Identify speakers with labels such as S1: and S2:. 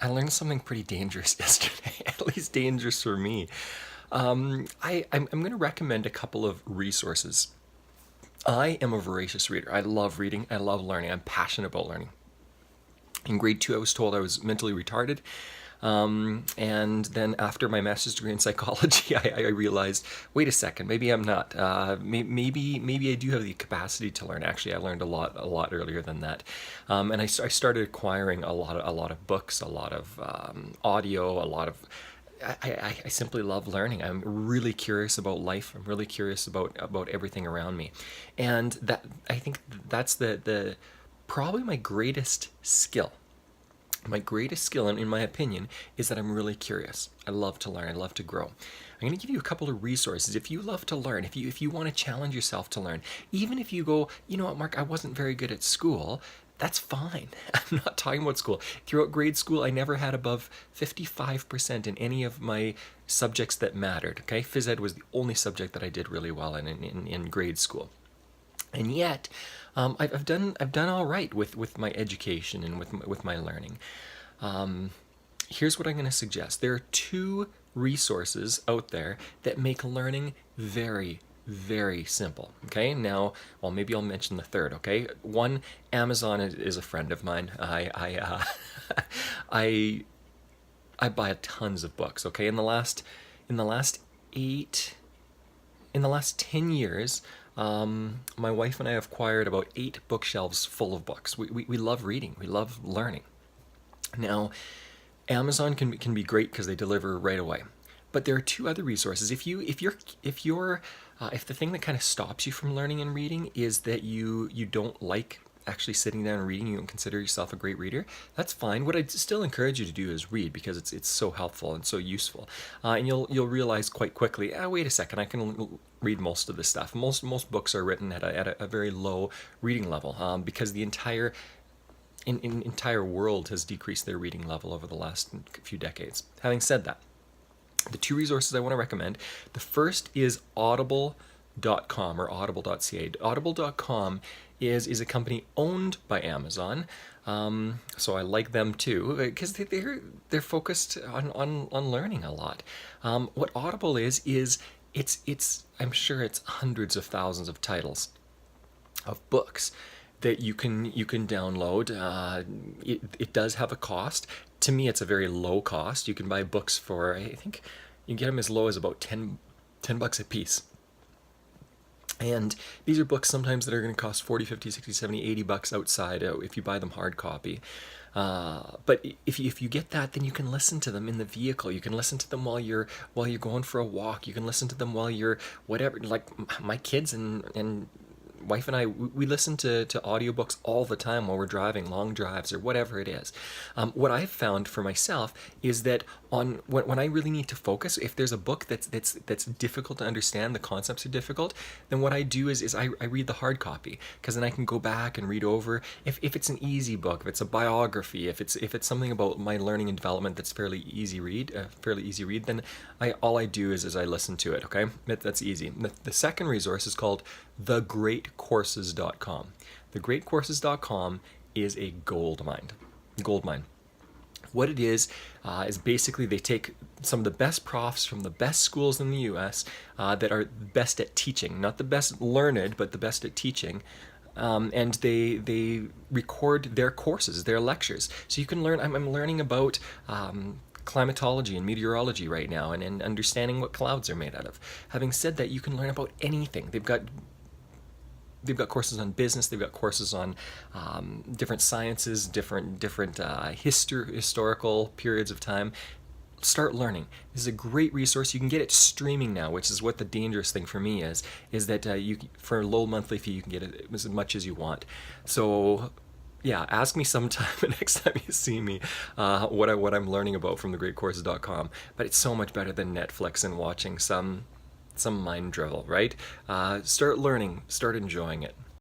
S1: I learned something pretty dangerous yesterday, at least dangerous for me. I'm going to recommend a couple of resources. I am a voracious reader. I love reading. I love learning. I'm passionate about learning. In grade two, I was told I was mentally retarded. And then after my master's degree in psychology, I realized, wait a second, maybe I'm not. Maybe I do have the capacity to learn. Actually, I learned a lot earlier than that, and I started acquiring a lot of books, a lot of audio, a lot of. I simply love learning. I'm really curious about life. I'm really curious about everything around me, and that I think that's the probably my greatest skill. My greatest skill, in my opinion, is that I'm really curious. I love to learn. I love to grow. I'm going to give you a couple of resources. If you love to learn, if you want to challenge yourself to learn, even if you go, you know what, Mark, I wasn't very good at school, that's fine. I'm not talking about school. Throughout grade school, I never had above 55% in any of my subjects that mattered. Okay, phys ed was the only subject that I did really well in grade school. And yet, I've done all right with my education and with my learning. Here's what I'm going to suggest. There are two resources out there that make learning very, very simple. Okay, now, well, maybe I'll mention the third. Okay, one, Amazon is a friend of mine. I I buy tons of books. Okay, in the last eight in the last 10 years, my wife and I have acquired about 8 bookshelves full of books. We love reading. We love learning. Now, Amazon can be great because they deliver right away. But there are two other resources. If the thing that kind of stops you from learning and reading is that you don't like actually sitting down and reading, you don't consider yourself a great reader, that's fine. What I still encourage you to do is read, because it's so helpful and so useful, and you'll realize quite quickly. Wait a second, I can read most of this stuff. Most books are written at a very low reading level, because the entire world has decreased their reading level over the last few decades. Having said that, the two resources I want to recommend, the first is audible.com or audible.ca. Audible.com is a company owned by Amazon, so I like them too, because they're focused on learning a lot. What Audible is it's I'm sure it's hundreds of thousands of titles of books that you can download. It does have a cost. To me, it's a very low cost. You can buy books for, I think you can get them as low as about 10 bucks a piece. And these are books sometimes that are going to cost 40, 50, 60, 70, 80 bucks outside if you buy them hard copy. But if you get that, then you can listen to them in the vehicle. You can listen to them while you're going for a walk. You can listen to them while you're whatever. Like my kids and wife and I, we listen to audiobooks all the time while we're driving long drives or whatever it is. What I've found for myself is that when I really need to focus, if there's a book that's difficult to understand, the concepts are difficult, then what I do is I read the hard copy, because then I can go back and read over. If it's an easy book, if it's a biography, if it's something about my learning and development that's fairly easy read, then all I do is I listen to it. Okay, that's easy. The second resource is called thegreatcourses.com. Thegreatcourses.com is a gold mine. What it is basically they take some of the best profs from the best schools in the U.S. That are best at teaching, not the best learned, but the best at teaching, and they record their courses, their lectures. So you can learn. I'm learning about climatology and meteorology right now, and understanding what clouds are made out of. Having said that, you can learn about anything. They've got courses on business. They've got courses on different sciences, different historical periods of time. Start learning. This is a great resource. You can get it streaming now, which is what the dangerous thing for me is that you, for a low monthly fee, you can get it as much as you want. So yeah, ask me sometime next time you see me what I'm learning about from thegreatcourses.com. But it's so much better than Netflix and watching some mind drivel, right? Start learning, start enjoying it.